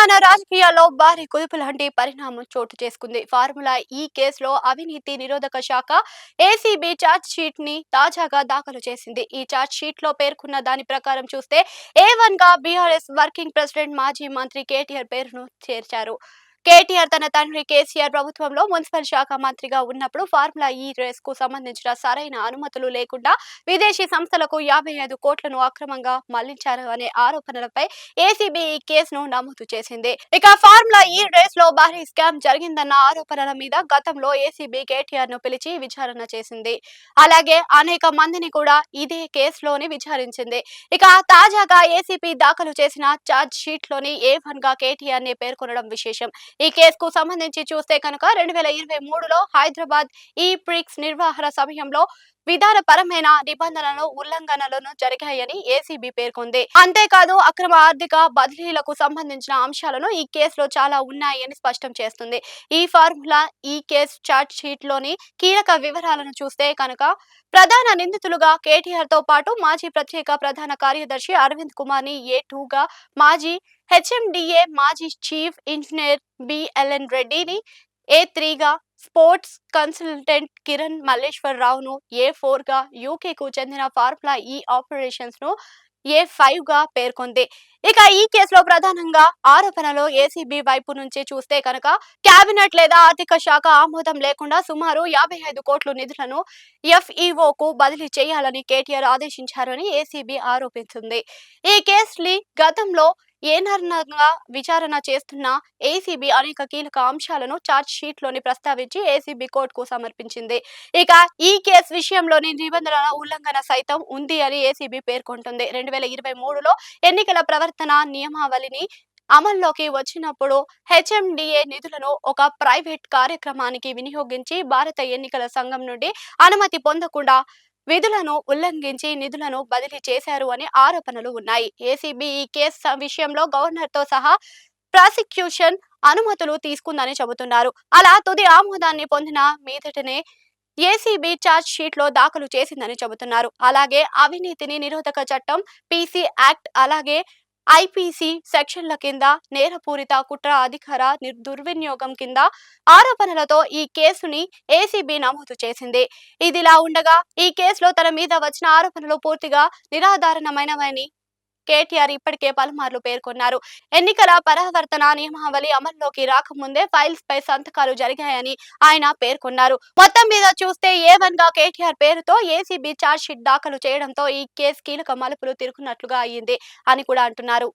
తెలంగాణ రాజకీయాల్లో భారీ కుదుపులాంటి పరిణామం చోటు చేసుకుంది. ఫార్ములా ఈ కేసులో అవినీతి నిరోధక శాఖ ఏసీబీ ఛార్జ్ షీట్ ని తాజాగా దాఖలు చేసింది. ఈ ఛార్జ్ షీట్ లో పేర్కొన్న దాని ప్రకారం చూస్తే A1 గా బీఆర్ఎస్ వర్కింగ్ ప్రెసిడెంట్ మాజీ మంత్రి కేటీఆర్ పేరును చేర్చారు. కేటీఆర్ తన తండ్రి కేసీఆర్ ప్రభుత్వంలో మున్సిపల్ శాఖ మంత్రిగా ఉన్నప్పుడు ఫార్ములా ఈ రేస్ కు సంబంధించిన సరైన అనుమతులు లేకుండా విదేశీ సంస్థలకు 55 కోట్లను అక్రమంగా మళ్లించారు అనే ఆరోపణలపై ఏసీబీ ఈ కేసును నమోదు చేసింది. ఇక ఫార్ములా ఈ రేస్ లో భారీ స్కామ్ జరిగిందన్న ఆరోపణల మీద గతంలో ఏసీబీ కేటీఆర్ ను పిలిచి విచారణ చేసింది. అలాగే అనేక మందిని కూడా ఇదే కేసులోని విచారించింది. ఇక తాజాగా ఏసీబీ దాఖలు చేసిన ఛార్జ్ షీట్ లోని A1 గా కేటీఆర్ ని పేర్కొనడం విశేషం. ఈ కేసుకు సంబంధించి చూస్తే కనుక 2023లో హైదరాబాద్ ఈ ప్రిక్స్ నిర్వహణ సమయంలో విధానపరమైన నిబంధనలను ఉల్లంఘనలను జరిగాయని ఏసీబీ పేర్కొంది. అంతేకాదు అక్రమ ఆర్థిక బదిలీలకు సంబంధించిన అంశాలను ఈ కేసులో చాలా ఉన్నాయని స్పష్టం చేస్తుంది. ఈ ఫార్ములా ఈ కేసు ఛార్జ్ షీట్ లోని కీలక వివరాలను చూస్తే కనుక ప్రధాన నిందితులుగా కేటీఆర్ తో పాటు మాజీ ప్రత్యేక ప్రధాన కార్యదర్శి అరవింద్ కుమార్ ని A2 గా, మాజీ హెచ్ఎండిఏ మాజీ చీఫ్ ఇంజనీర్ బిఎల్ఎన్ రెడ్డిని A3 గా, స్పోర్ట్స్ కన్సల్టెంట్ కిరణ్ మల్లేశ్వర్ రావును A4 గా, యూకేకు చెందిన ఫార్ములా ఈ ఆపరేషన్స్ ను A5 గా పేర్కొంది. ఇక ఈ కేసులో ప్రధానంగా ఆరోపణలు ఏసీబీ వైపు నుంచి చూస్తే కనుక కేబినెట్ లేదా ఆర్థిక శాఖ ఆమోదం లేకుండా సుమారు 55 కోట్ల నిధులను FEOకు బదిలీ చేయాలని కేటీఆర్ ఆదేశించారని ఏసీబీ ఆరోపిస్తుంది. ఈ కేసుని గతంలో ఏనర్నంగా విచారణ చేస్తున్న ఏసీబీ అనేక కీలక అంశాలను ఛార్జ్ షీట్ లోని ప్రస్తావించి ఏసీబీ కోర్టుకు సమర్పించింది. ఇక ఈ కేసు విషయంలోని నిబంధనల ఉల్లంఘన సైతం ఉంది అని ఏసీబీ పేర్కొంటుంది. 2023లో ఎన్నికల ప్రవర్తన నియమావళిని అమల్లోకి వచ్చినప్పుడు హెచ్ఎండిఏ నిధులను ఒక ప్రైవేట్ కార్యక్రమానికి వినియోగించి భారత ఎన్నికల సంఘం నుండి అనుమతి పొందకుండా విధులను ఉల్లంఘించి నిధులను బదిలీ చేశారు అని ఆరోపణలు ఉన్నాయి. ఏసీబీ ఈ కేసు విషయంలో గవర్నర్ తో సహా ప్రాసిక్యూషన్ అనుమతులు తీసుకుందని చెబుతున్నారు. అలా తుది ఆమోదాన్ని పొందిన మీదటనే ఏసీబీ ఛార్జ్ షీట్ లో దాఖలు చేసిందని చెబుతున్నారు. అలాగే అవినీతిని నిరోధక చట్టం, పీసీ యాక్ట్, అలాగే ఐపీసీ సెక్షన్ల కింద నేరపూరిత కుట్ర అధికార దుర్వినియోగం కింద ఆరోపణలతో ఈ కేసుని ఏసీబీ నమోదు చేసింది. ఇదిలా ఉండగా ఈ కేసులో తన మీద వచ్చిన ఆరోపణలు పూర్తిగా నిరాధారణమైనవని కేటీఆర్ ఇప్పటికే పలుమార్లు పేర్కొన్నారు. ఎన్నికల పరావర్తన నియమావళి అమల్లోకి రాకముందే ఫైల్స్ పై సంతకాలు జరిగాయని ఆయన పేర్కొన్నారు. మొత్తం మీద చూస్తే A1 గా కేటీఆర్ పేరుతో ఏసీబీ ఛార్జ్ షీట్ దాఖలు చేయడంతో ఈ కేసు కీలక మలుపులు తిరుగుతున్నట్లుగా అయ్యింది అని కూడా అంటున్నారు.